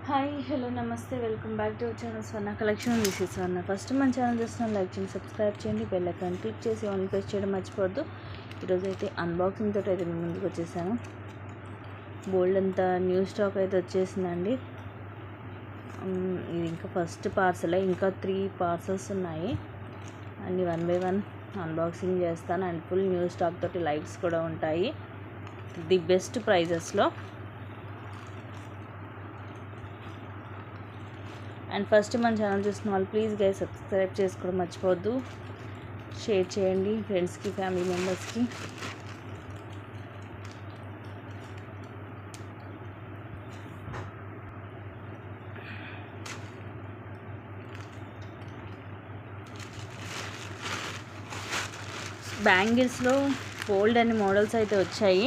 Hi hello నమస్తే welcome back to our channel Swarna collection. This is Swarna. First మన channel చూస్తున్నాను, like చేయండి, subscribe చేయండి, bell icon click చేసి on press చేయడం మర్చిపోవద్దు. ఈరోజు అయితే అన్బాక్సింగ్ తోటి అయితే మేము ముందుకు వచ్చేసాను. బోల్డ్ అంతా న్యూ స్టాక్ అయితే వచ్చేసిందండి. ఇది ఇంకా ఫస్ట్ పార్సలే, ఇంకా 3 పార్సల్స్ ఉన్నాయి. అన్ని 1 by 1 అన్బాక్సింగ్ చేస్తాను. అండ్ ఫుల్ న్యూ స్టాక్ తోటి లైవ్స్ కూడా ఉంటాయి ది బెస్ట్ ప్రైజెస్లో. అండ్ ఫస్ట్ మన ఛానల్ చూసిన వాళ్ళు ప్లీజ్ గైస్ సబ్స్క్రైబ్ చేసుకోవడం మర్చిపోవద్దు. షేర్ చేయండి ఫ్రెండ్స్కి, ఫ్యామిలీ మెంబర్స్కి. బ్యాంగిల్స్లో ఫోల్డ్ అనే మోడల్స్ అయితే వచ్చాయి.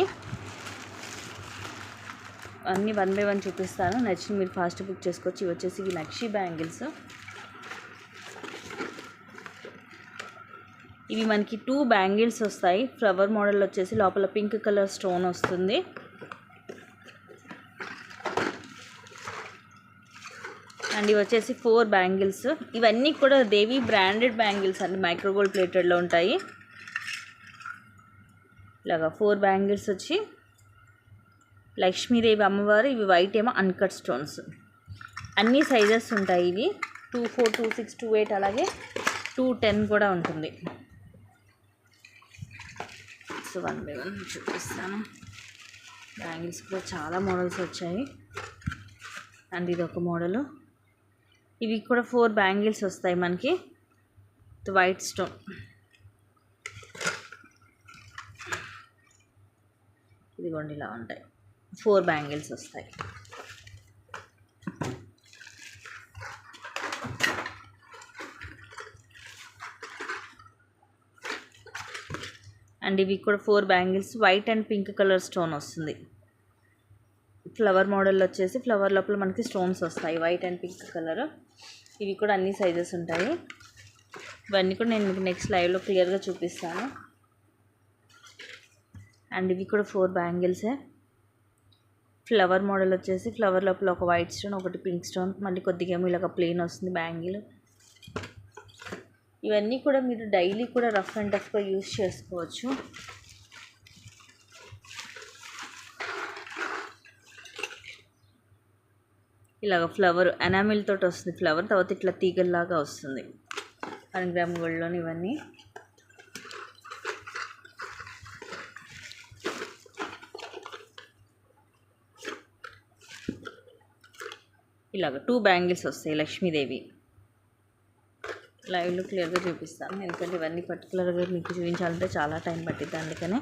అన్నీ 1 by 1 చూపిస్తాను. నచ్చిన మీరు ఫాస్ట్ బుక్ చేసుకోవచ్చు. ఇవి వచ్చేసి నక్షి బ్యాంగిల్స్. ఇవి మనకి 2 బ్యాంగిల్స్ వస్తాయి. ఫ్లవర్ మోడల్ వచ్చేసి లోపల పింక్ కలర్ స్టోన్ వస్తుంది. అండ్ ఇవి వచ్చేసి 4 బ్యాంగిల్స్. ఇవన్నీ కూడా దేవి బ్రాండెడ్ బ్యాంగిల్స్ అండి, మైక్రోగోల్డ్ ప్లేటెడ్లో ఉంటాయి. ఇలాగా 4 బ్యాంగిల్స్ వచ్చి లక్ష్మీదేవి అమ్మవారు. ఇవి వైట్ ఏమో అన్కట్ స్టోన్స్. అన్ని సైజెస్ ఉంటాయి. ఇవి 24, 26, 28 అలాగే 210 కూడా ఉంటుంది. సో 1 by 1 చూపిస్తాను. బ్యాంగిల్స్ కూడా చాలా మోడల్స్ వచ్చాయి. అండ్ ఇది ఒక మోడలు. ఇవి కూడా 4 బ్యాంగిల్స్ వస్తాయి మనకి, వైట్ స్టోన్. ఇదిగోండి ఇలా ఉంటాయి. 4 బ్యాంగిల్స్ వస్తాయి. అండ్ ఇవి కూడా 4 bangles, white and pink colour stone వస్తుంది. ఫ్లవర్ మోడల్ వచ్చేసి ఫ్లవర్ లోపల మనకి స్టోన్స్ వస్తాయి, వైట్ అండ్ పింక్ కలర్. ఇవి కూడా అన్ని సైజెస్ ఉంటాయి. ఇవన్నీ కూడా నేను మీకు నెక్స్ట్ లైవ్లో క్లియర్గా చూపిస్తాను. అండ్ ఇవి కూడా 4 బ్యాంగిల్సే. ఫ్లవర్ మోడల్ వచ్చేసి ఫ్లవర్ లోపల ఒక వైట్ స్టోన్, ఒకటి పింక్ స్టోన్, మళ్ళీ కొద్దిగా ఏమో ఇలాగ ప్లెయిన్ వస్తుంది బ్యాంగిల్. ఇవన్నీ కూడా మీరు డైలీ కూడా రఫ్ అండ్ టఫ్గా యూస్ చేసుకోవచ్చు. ఇలాగ ఫ్లవర్ ఎనామిల్ తోటి వస్తుంది. ఫ్లవర్ తర్వాత ఇట్లా తీగల్లాగా వస్తుంది. 1 గ్రామ్ గోల్డ్లోని ఇవన్నీ. ఇలాగ 2 బ్యాంగిల్స్ వస్తాయి లక్ష్మీదేవి. లైవ్లో క్లియర్గా చూపిస్తాను, ఎందుకంటే ఇవన్నీ పర్టికులర్గా మీకు చూపించాలంటే చాలా టైం పట్టిద్ది, అందుకనే.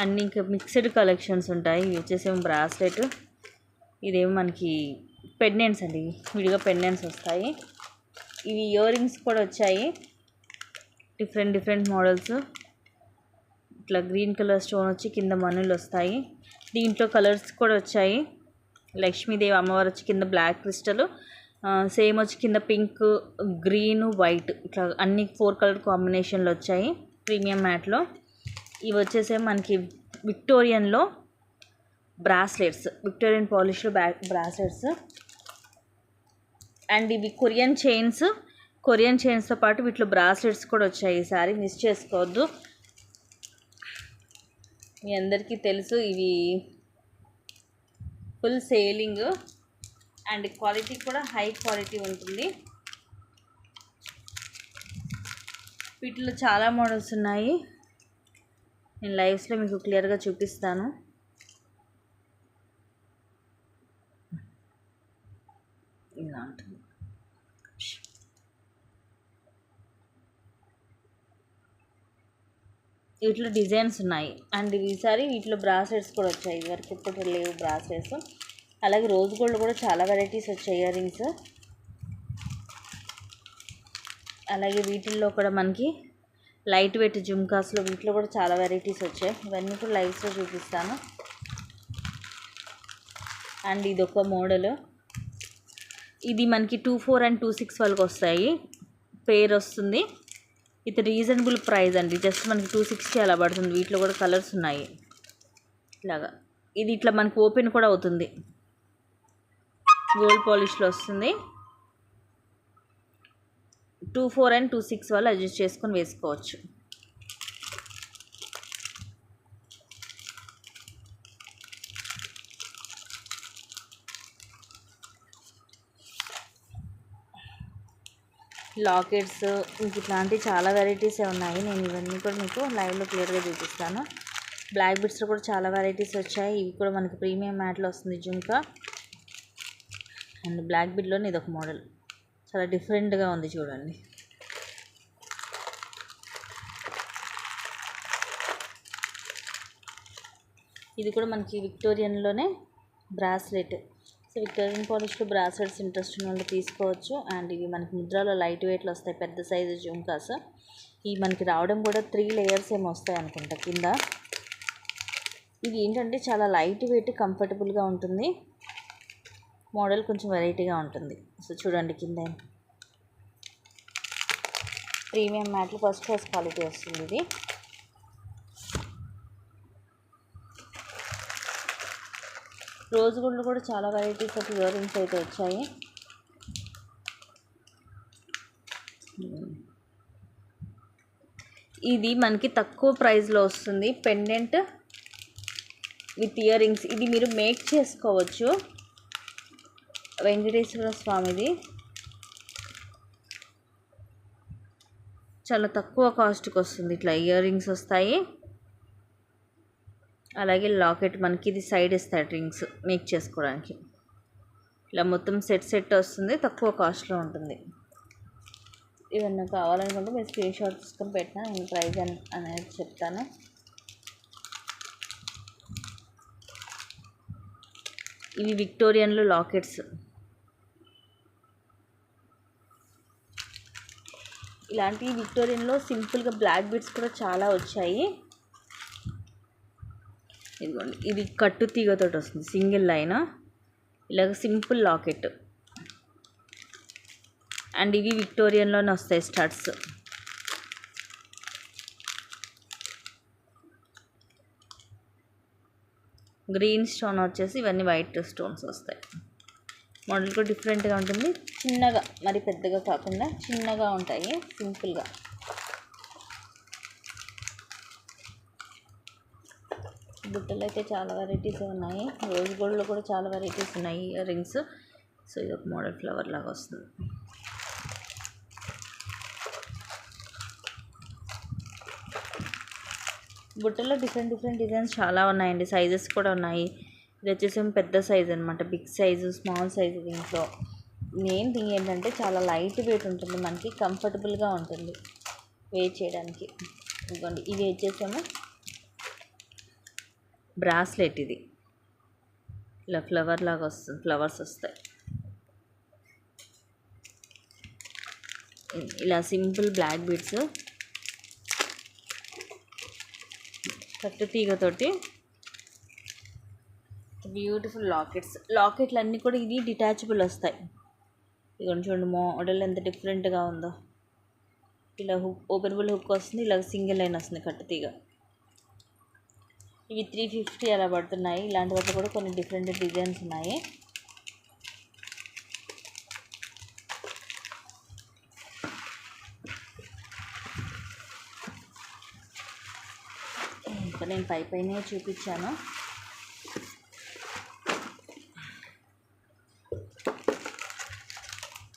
అన్నీ ఇంకా మిక్స్డ్ కలెక్షన్స్ ఉంటాయి. ఇవి వచ్చేసేమో బ్రాస్లెట్, ఇదేమో మనకి పెండెంట్స్ అండి, విడిగా పెండెంట్స్ వస్తాయి. ఇవి ఇయర్ రింగ్స్ కూడా వచ్చాయి, డిఫరెంట్ మోడల్స్. ఇట్లా గ్రీన్ కలర్ స్టోన్ వచ్చి కింద మనులు వస్తాయి. దీంట్లో కలర్స్ కూడా వచ్చాయి. లక్ష్మీదేవి అమ్మవారు వచ్చి కింద బ్లాక్ క్రిస్టల్, సేమ్ వచ్చి కింద పింక్, గ్రీన్, వైట్, ఇట్లా అన్ని 4 కలర్ కాంబినేషన్లు వచ్చాయి ప్రీమియం మ్యాట్లో. ఇవి వచ్చేసే మనకి విక్టోరియన్లో బ్రాస్లెట్స్, విక్టోరియన్ పాలిష్లో బ్రాస్లెట్స్. అండ్ ఇవి కొరియన్ చైన్స్తో పాటు వీటిలో బ్రాస్లెట్స్ కూడా వచ్చాయి. ఈసారి మిస్ చేసుకోవద్దు. మీ అందరికీ తెలుసు ఇవి ఫుల్ సేలింగ్, అండ్ క్వాలిటీ కూడా హై క్వాలిటీ ఉంటుంది. వీటిలో చాలా మోడల్స్ ఉన్నాయి. నేను లైవ్స్లో మీకు క్లియర్గా చూపిస్తాను. ఇలా ఉంటుంది. వీటిలో డిజైన్స్ ఉన్నాయి. అండ్ ఈసారి వీటిలో బ్రాస్లెట్స్ కూడా వచ్చాయి. ఇదివరకు ఎప్పుడు లేవు బ్రాస్లెట్స్. అలాగే రోజ్ గోల్డ్ కూడా చాలా వెరైటీస్ వచ్చాయి, ఇయర్ రింగ్స్. అలాగే వీటిల్లో కూడా మనకి లైట్ వెయిట్ జుమ్కాస్లో వీటిలో కూడా చాలా వెరైటీస్ వచ్చాయి. ఇవన్నీ కూడా లైవ్స్లో చూపిస్తాను. అండ్ ఇదొక మోడల్. ఇది మనకి 24 and 26 వాళ్ళకి వస్తాయి. పేర్ వస్తుంది. ఇది రీజనబుల్ ప్రైస్ అండి. జస్ట్ మనకి 260 అలా పడుతుంది. వీటిలో కూడా కలర్స్ ఉన్నాయి ఇలాగా. ఇది ఇట్లా మనకి ఓపెన్ కూడా అవుతుంది. గోల్డ్ పాలిష్లో వస్తుంది. 24 and 26 వాళ్ళు అడ్జస్ట్ చేసుకొని వేసుకోవచ్చు. లాకెట్స్ ఇంక ఇట్లాంటివి చాలా వెరైటీసే ఉన్నాయి. నేను ఇవన్నీ కూడా మీకు లైవ్లో క్లియర్గా చూపిస్తాను. బ్లాక్ బిట్స్లో కూడా చాలా వెరైటీస్ వచ్చాయి. ఇవి కూడా మనకి ప్రీమియం మ్యాట్లో వస్తుంది జుంకా. అండ్ బ్లాక్ బిట్లోనే ఇది ఒక మోడల్ చాలా డిఫరెంట్గా ఉంది చూడండి. ఇది కూడా మనకి విక్టోరియన్లోనే బ్రాస్లెట్. సో విక్టోరియన్ పాలిష్లో బ్రాస్లెట్స్ ఇంట్రెస్ట్ ఉన్న వాళ్ళు తీసుకోవచ్చు. అండ్ ఇవి మనకి ముద్రలో లైట్ వెయిట్లో వస్తాయి, పెద్ద సైజు జుంకాస్. ఇవి మనకి రావడం కూడా 3 లేయర్స్ ఏమో వస్తాయి అనుకుంటా కింద. ఇది ఏంటంటే చాలా లైట్ వెయిట్, కంఫర్టబుల్గా ఉంటుంది. మోడల్ కొంచెం వెరైటీగా ఉంటుంది. సో చూడండి కింద ప్రీమియం మ్యాట్లు ఫస్ట్ క్లాస్ క్వాలిటీ వస్తుంది. ఇది రోజ్ గోల్డ్లో కూడా చాలా వెరైటీస్ ఆఫ్ ఇయర్ రింగ్స్ అయితే వచ్చాయి. ఇది మనకి తక్కువ ప్రైస్లో వస్తుంది. Pendant with ear rings. ఇది మీరు మేక్ చేసుకోవచ్చు. వెంకటేశ్వర స్వామిది చాలా తక్కువ కాస్ట్కి వస్తుంది. ఇట్లా ఇయర్ రింగ్స్ వస్తాయి. అలాగే లాకెట్ మనకి ఇది సైడ్ ఇస్తాడు రింగ్స్ మేక్ చేసుకోవడానికి. ఇలా మొత్తం సెట్ వస్తుంది. తక్కువ కాస్ట్లో ఉంటుంది. ఇవన్నీ కావాలనుకుంటే మీరు స్క్రీన్ షాట్ తీసుకొని పెట్టినా నేను ప్రైస్ అనేది చెప్తాను. ఇవి విక్టోరియన్లో లాకెట్స్. ఇలాంటి విక్టోరియన్లో సింపుల్గా బ్లాక్ బీడ్స్ కూడా చాలా వచ్చాయి. ఇదిగోండి, ఇది కట్టు తీగతో వస్తుంది, సింగిల్ లైన్. ఇలాగ సింపుల్ లాకెట్. అండ్ ఇవి విక్టోరియన్లోనే వస్తాయి స్టడ్స్. గ్రీన్ స్టోన్ వచ్చేసి ఇవన్నీ వైట్ స్టోన్స్ వస్తాయి. మోడల్ కూడా డిఫరెంట్గా ఉంటుంది. చిన్నగా, మరి పెద్దగా కాకుండా చిన్నగా ఉంటాయి, సింపుల్గా. బుట్టలు అయితే చాలా వెరైటీస్ ఉన్నాయి. రోజ్ గోల్డ్లో కూడా చాలా వెరైటీస్ ఉన్నాయి ఇయర్ రింగ్స్. సో ఇది ఒక మోడల్ ఫ్లవర్ లాగా వస్తుంది. బుట్టలో డిఫరెంట్ డిజైన్స్ చాలా ఉన్నాయండి. సైజెస్ కూడా ఉన్నాయి. ఇది వచ్చేసి పెద్ద సైజ్ అనమాట, బిగ్ సైజు, స్మాల్ సైజు. దీంట్లో మెయిన్ థింగ్ ఏంటంటే చాలా లైట్ వెయిట్ ఉంటుంది, మనకి కంఫర్టబుల్గా ఉంటుంది వేర్ చేయడానికి. ఇదిగోండి, ఇది వచ్చేసేమో బ్రాస్లెట్. ఇది ఇలా ఫ్లవర్ లాగా వస్తుంది, ఫ్లవర్స్ వస్తాయి. ఇలా సింపుల్ బ్లాక్ బీడ్స్ కట్టు తీగతోటి బ్యూటిఫుల్ లాకెట్లు అన్నీ కూడా ఇది డిటాచబుల్ వస్తాయి. ఇదిగోండి చూడండి, మోడల్ ఎంత డిఫరెంట్గా ఉందో. ఇలా ఓపెనబుల్ హుక్ వస్తుంది, ఇలా సింగిల్ లైన్ వస్తుంది కట్టు తీగ. ఇవి 350 అలా పడుతున్నాయి. ఇలాంటి వాటిలో కూడా కొన్ని డిఫరెంట్ డిజైన్స్ ఉన్నాయి. ఇంకా నేను పైనే చూపించాను.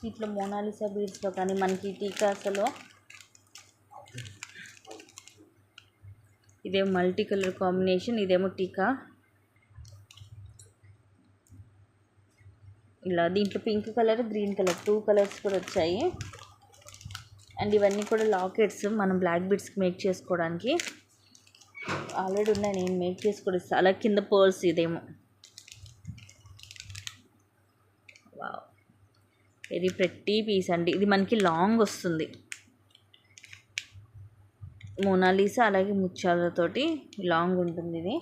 ఇట్లా మోనాలిసా బీడ్స్లో కానీ మనకి టీకాస్లో ఇదేమో మల్టీ కలర్ కాంబినేషన్, ఇదేమో టీకా. ఇలా దీంట్లో pink colour, green colour 2 colours కూడా వచ్చాయి. అండ్ ఇవన్నీ కూడా లాకెట్స్ మనం బ్లాక్ బీడ్స్కి మేక్ చేసుకోవడానికి ఆల్రెడీ ఉన్నాయి, నేను మేక్ చేసుకోవడం. అలా కింద పర్ల్స్. ఇదేమో వావ్, వెరీ ప్రెట్టి పీస్ అండి. ఇది మనకి లాంగ్ వస్తుంది, మోనాలిసా అలాగే ముత్యాలతోటి లాంగ్ ఉంటుంది.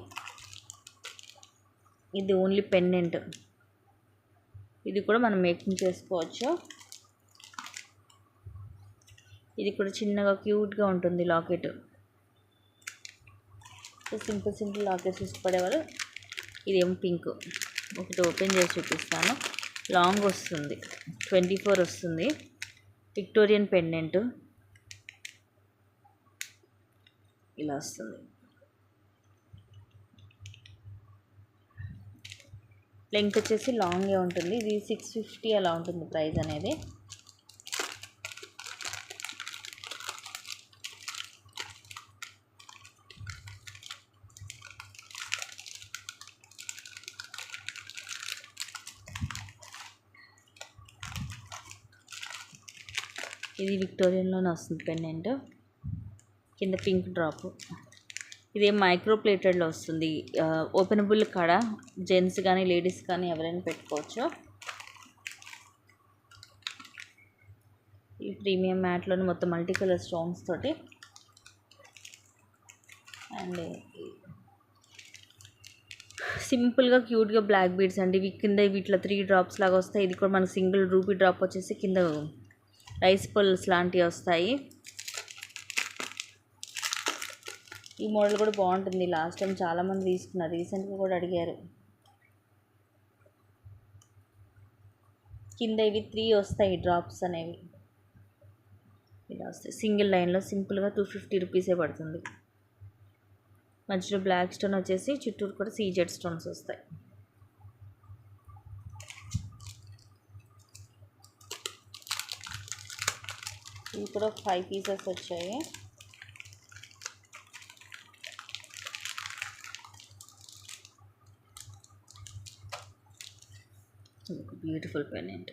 ఇది ఓన్లీ పెండెంట్. ఇది కూడా మనం మేకింగ్ చేసుకోవచ్చు. ఇది కూడా చిన్నగా క్యూట్గా ఉంటుంది లాకెట్. Simple lockets ఇష్టపడేవాళ్ళు. ఇదేమో పింక్. ఒకటి ఓపెన్ చేసి చూపిస్తాను. లాంగ్ వస్తుంది, 24 వస్తుంది. విక్టోరియన్ పెండెంట్ ఇలా వస్తుంది. లెంగ్త్ వచ్చేసి లాంగే ఉంటుంది. ఇది 650 అలా ఉంటుంది ప్రైస్ అనేది. ఇది విక్టోరియన్లోనే వస్తుంది పెండెంట్. కింద పింక్ డ్రాప్. ఇది మైక్రో ప్లేటెడ్లో వస్తుంది. ఓపెనబుల్ కాడ జెంట్స్ కానీ లేడీస్ కానీ ఎవరైనా పెట్టుకోవచ్చు. ఈ ప్రీమియం మ్యాట్లోని మొత్తం మల్టీ కలర్ స్టోన్స్ తోటి. అండ్ సింపుల్గా క్యూట్గా బ్లాక్ బీడ్స్ అండి. ఇవి కింద వీటిలో 3 డ్రాప్స్ లాగా వస్తాయి. ఇది కూడా మనకు సింగిల్ రూపీ డ్రాప్ వచ్చేసి కింద రైస్ పల్స్ లాంటివి వస్తాయి. ఈ మోడల్ కూడా బాగుంటుంది. లాస్ట్ టైం చాలామంది తీసుకున్నారు, రీసెంట్గా కూడా అడిగారు. కింద ఇవి 3 వస్తాయి డ్రాప్స్ అనేవి. ఇలా వస్తాయి సింగిల్ లైన్లో. సింపుల్గా 250 రూపీసే పడుతుంది. మధ్యలో బ్లాక్ స్టోన్ వచ్చేసి చుట్టూరు కూడా సీజెడ్ స్టోన్స్ వస్తాయి. ఇవి కూడా 5 పీసెస్ వచ్చాయి. బ్యూటిఫుల్ పెండెంట్,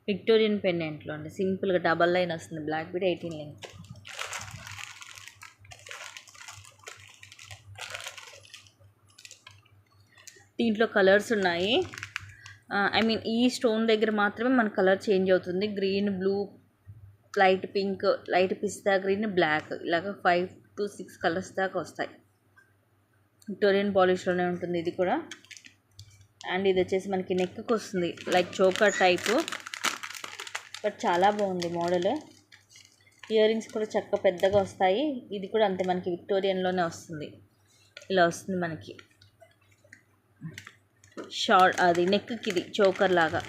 విక్టోరియన్ పెండెంట్లో అండి. సింపుల్గా డబల్ లైన్ వస్తుంది. Black bead 18 length. దీంట్లో కలర్స్ ఉన్నాయి. ఈ స్టోన్ దగ్గర మాత్రమే మన కలర్ చేంజ్ అవుతుంది. Green, blue, light pink, light పిస్తా గ్రీన్, బ్లాక్ ఇలాగ 5 to 6 కలర్స్ దాకా వస్తాయి. విక్టోరియన్ పాలిష్లోనే ఉంటుంది ఇది కూడా. అండ్ ఇది వచ్చేసి మనకి నెక్కి వస్తుంది, లైక్ చోకర్ టైపు. బట్ చాలా బాగుంది మోడల్. ఇయర్ రింగ్స్ కూడా చక్కగా పెద్దగా వస్తాయి. ఇది కూడా అంతే, మనకి విక్టోరియన్లోనే వస్తుంది. ఇలా వస్తుంది మనకి షార్ట్, అది నెక్కి ఇది చోకర్ లాగా.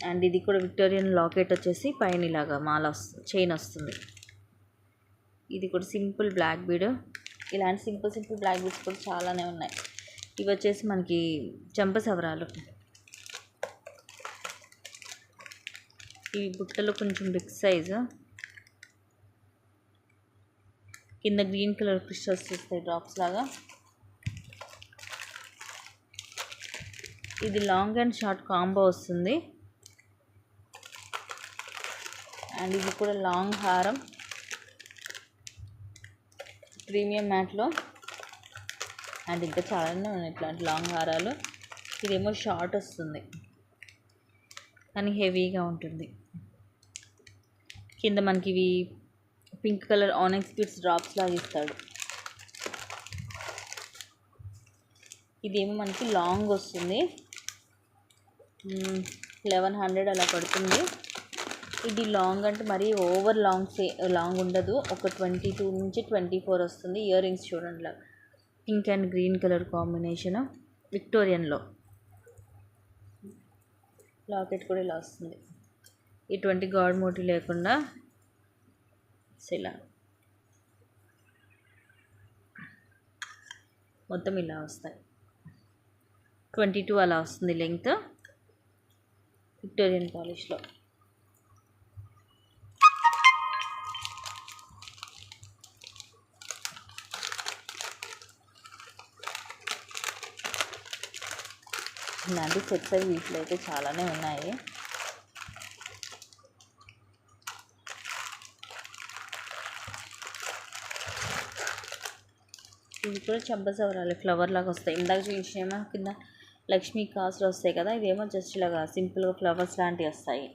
అండ్ ఇది కూడా విక్టోరియన్ లాకెట్ వచ్చేసి పైన ఇలాగా మాల వస్తుంది, చైన్ వస్తుంది. ఇది కూడా సింపుల్ బ్లాక్ బీడ్. ఇలాంటి సింపుల్ బ్లాక్ బీడ్స్ కూడా చాలానే ఉన్నాయి. ఇవి వచ్చేసి మనకి చంపసవరాలు. ఇవి బుట్టలో కొంచెం బిగ్ సైజు. కింద గ్రీన్ కలర్ క్రిస్టల్స్ వస్తాయి డ్రాప్స్ లాగా. ఇది లాంగ్ అండ్ షార్ట్ కాంబో వస్తుంది. అండ్ ఇది కూడా లాంగ్ హారం, ప్రీమియం మ్యాట్లో. అండ్ ఇంకా చాలానే ఉన్నాయి ఇట్లాంటి లాంగ్ హారాలు. ఇదేమో షార్ట్ వస్తుంది కానీ హెవీగా ఉంటుంది. కింద మనకి ఇవి పింక్ కలర్ ఆనెక్స్ బీడ్స్ డ్రాప్స్ లాగా ఇస్తాడు. ఇదేమో మనకి లాంగ్ వస్తుంది, 1100 అలా పడుతుంది. ఇది లాంగ్ అంటే మరీ ఓవర్ లాంగ్ ఉండదు. ఒక 22 నుంచి 24 వస్తుంది. ఇయర్ రింగ్స్ చూడండి, pink and green colour combination, విక్టోరియన్లో. లాకెట్ కూడా ఇలా వస్తుంది, ఇటువంటి గాడ్ మోటివ్ లేకుండా ఇలా మొత్తం ఇలా వస్తాయి. 22 అలా వస్తుంది లెంగ్త్, విక్టోరియన్ పాలిష్లో. ఇలాంటి సెట్స్ అవి వీటిలో అయితే చాలానే ఉన్నాయి. ఇవి కూడా చంపసవరాలు ఫ్లవర్ లాగా వస్తాయి. ఇందాక చూసేమో కింద లక్ష్మీ కాసులు వస్తాయి కదా, ఇదేమో జస్ట్ ఇలాగా సింపుల్గా ఫ్లవర్స్ లాంటివి వస్తాయి.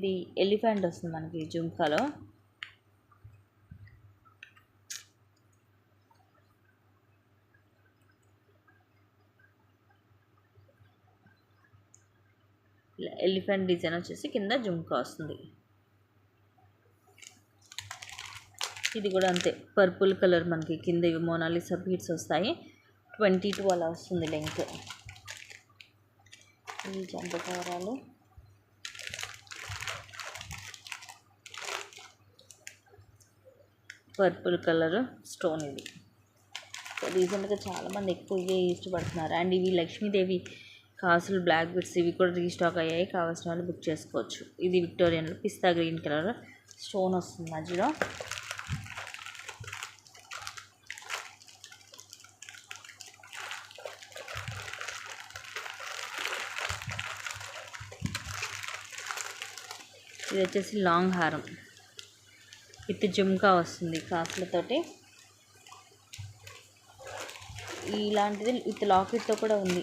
ఇది ఎలిఫెంట్ వస్తుంది మనకి జుంకాలో. ఎలిఫెంట్ డిజైన్ వచ్చేసి కింద జుంకా వస్తుంది. ఇది కూడా అంతే పర్పుల్ కలర్ మనకి కింద మోనాలిసా బీడ్స్ వస్తాయి. 22 అలా వస్తుంది లెంగ్త్. ఈ చంపకారాలు పర్పుల్ కలర్ స్టోన్. ఇది రీసెంట్గా చాలామంది ఎక్కువ ఇవే ఇష్టపడుతున్నారు. అండ్ ఇవి లక్ష్మీదేవి కాసులు బ్లాక్ బిట్స్ ఇవి కూడా రీస్టాక్ అయ్యాయి. కావాల్సిన వాళ్ళు బుక్ చేసుకోవచ్చు. ఇది విక్టోరియన్లో పిస్తా గ్రీన్ కలర్ స్టోన్ వస్తుంది మధ్యలో. ఇది వచ్చేసి లాంగ్ హారం విత్ జుమ్కా వస్తుంది కాసులతోటి. ఇలాంటిది విత్ లాకెట్తో కూడా ఉంది.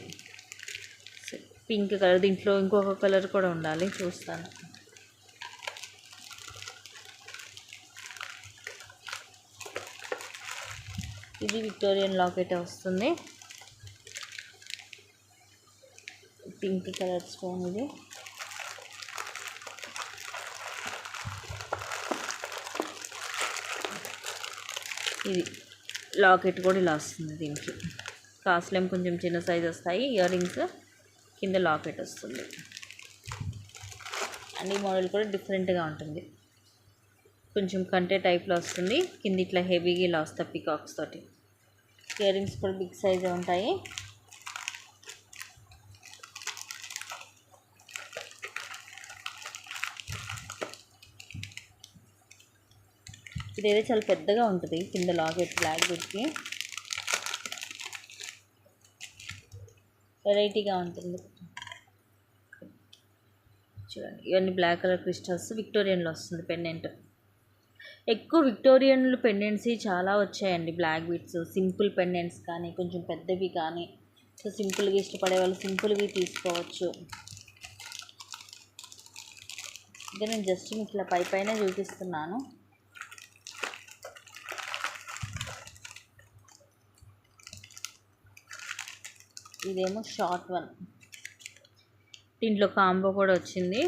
Pink colour. దీంట్లో ఇంకొక కలర్ కూడా ఉండాలి, చూస్తాను. ఇది విక్టోరియన్ లాకెట్ వస్తుంది. Pink colour stone. ఇది ఇది లాకెట్ కూడా ఇలా వస్తుంది. దీనికి కాసులేం కొంచెం చిన్న సైజ్ వస్తాయి. ఇయర్ రింగ్స్ కింద లాకెట్ వస్తుంది. అండ్ ఈ మోడల్ కూడా డిఫరెంట్గా ఉంటుంది. కొంచెం కంటే టైప్లో వస్తుంది. కింద ఇట్లా హెవీగా ఇలా వస్తాయి పికాక్స్ తోటి. ఇయర్ రింగ్స్ కూడా బిగ్ సైజే ఉంటాయి. ఇదైతే చాలా పెద్దగా ఉంటుంది కింద లాకెట్ బ్లాక్ బిట్కి. వెరైటీగా ఉంటుంది చూడండి. ఇవన్నీ బ్లాక్ కలర్ క్రిస్టల్స్. విక్టోరియన్లో వస్తుంది పెండెంట్. ఎక్కువ విక్టోరియన్లు పెండెంట్స్ చాలా వచ్చాయండి. బ్లాక్ బీట్స్ సింపుల్ పెండెంట్స్ కానీ కొంచెం పెద్దవి కానీ. సో సింపుల్గా ఇష్టపడే వాళ్ళు సింపుల్వి తీసుకోవచ్చు. ఇంకా నేను జస్ట్ మీకు ఇలా పైన చూపిస్తున్నాను. ఇదేమో షార్ట్ వన్. దీంట్లో కాంబో కూడా వచ్చింది.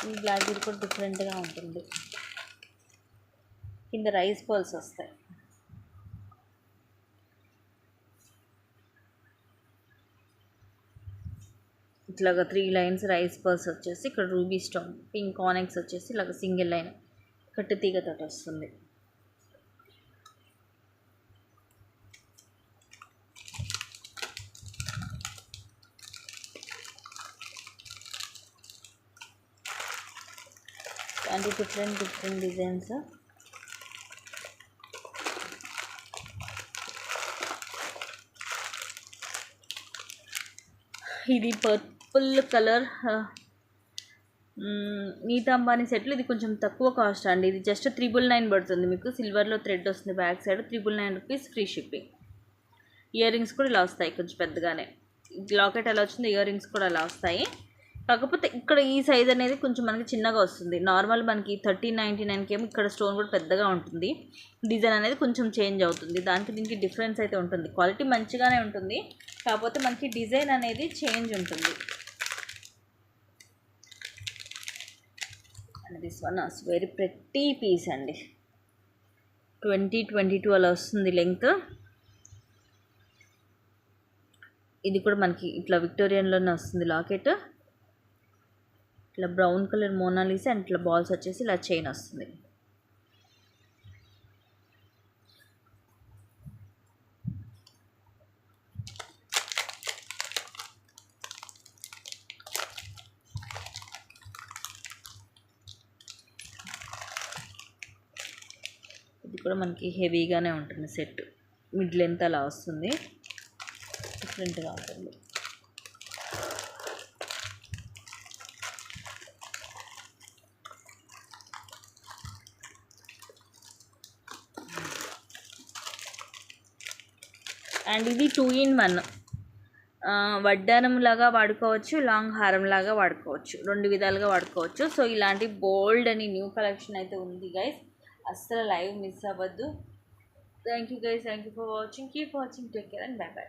ఈ బ్లాక్ బీడ్ కూడా డిఫరెంట్గా ఉంటుంది. కింద రైస్ పర్ల్స్ వస్తాయి. ఇట్లాగా 3 లైన్స్ రైస్ పర్ల్స్ వచ్చేసి ఇక్కడ రూబీ స్టోన్. పింక్ ఆనెక్స్ వచ్చేసి ఇలాగ సింగిల్ లైన్ కట్టు తీగతో వస్తుంది. అంటే డిఫరెంట్ డిజైన్స్. ఇది పర్పుల్ కలర్ నీతా అంబానీ సెట్లు. ఇది కొంచెం తక్కువ కాస్ట్ అండి. ఇది జస్ట్ 999 పడుతుంది మీకు. సిల్వర్లో థ్రెడ్ వస్తుంది back side. 999 rupees free shipping. Ear rings కూడా ఇలా వస్తాయి కొంచెం పెద్దగానే. లాకెట్ ఎలా వచ్చింది ఇయర్ రింగ్స్ కూడా అలా వస్తాయి. కాకపోతే ఇక్కడ ఈ సైజ్ అనేది కొంచెం మనకి చిన్నగా వస్తుంది. నార్మల్ మనకి 1399 ఏమో ఇక్కడ స్టోన్ కూడా పెద్దగా ఉంటుంది. డిజైన్ అనేది కొంచెం చేంజ్ అవుతుంది. దానికి దీనికి డిఫరెన్స్ అయితే ఉంటుంది. క్వాలిటీ మంచిగానే ఉంటుంది, కాకపోతే మనకి డిజైన్ అనేది చేంజ్ ఉంటుంది. And this one has very pretty piece అండి. 22 అలా వస్తుంది లెంగ్త్. ఇది కూడా మనకి ఇట్లా విక్టోరియన్లోనే వస్తుంది లాకెట్. ఇట్లా బ్రౌన్ కలర్ మోనాలిసా అండ్ ఇట్లా బాల్స్ వచ్చేసి ఇలా చైన్ వస్తుంది. ఇది కూడా మనకి హెవీగానే ఉంటుంది సెట్. మిడ్ లెంత్ అలా వస్తుంది. డిఫరెంట్గా ఉంటుంది. అండ్ ఇది 2 in 1 వడ్డానం లాగా వాడుకోవచ్చు, లాంగ్ హారం లాగా వాడుకోవచ్చు, 2 విధాలుగా వాడుకోవచ్చు. సో ఇలాంటి బోల్డ్ అని న్యూ కలెక్షన్ అయితే ఉంది గైస్, అస్సలు లైవ్ మిస్ అవ్వద్దు. Thank you guys, thank you for watching, keep watching, take care and by by.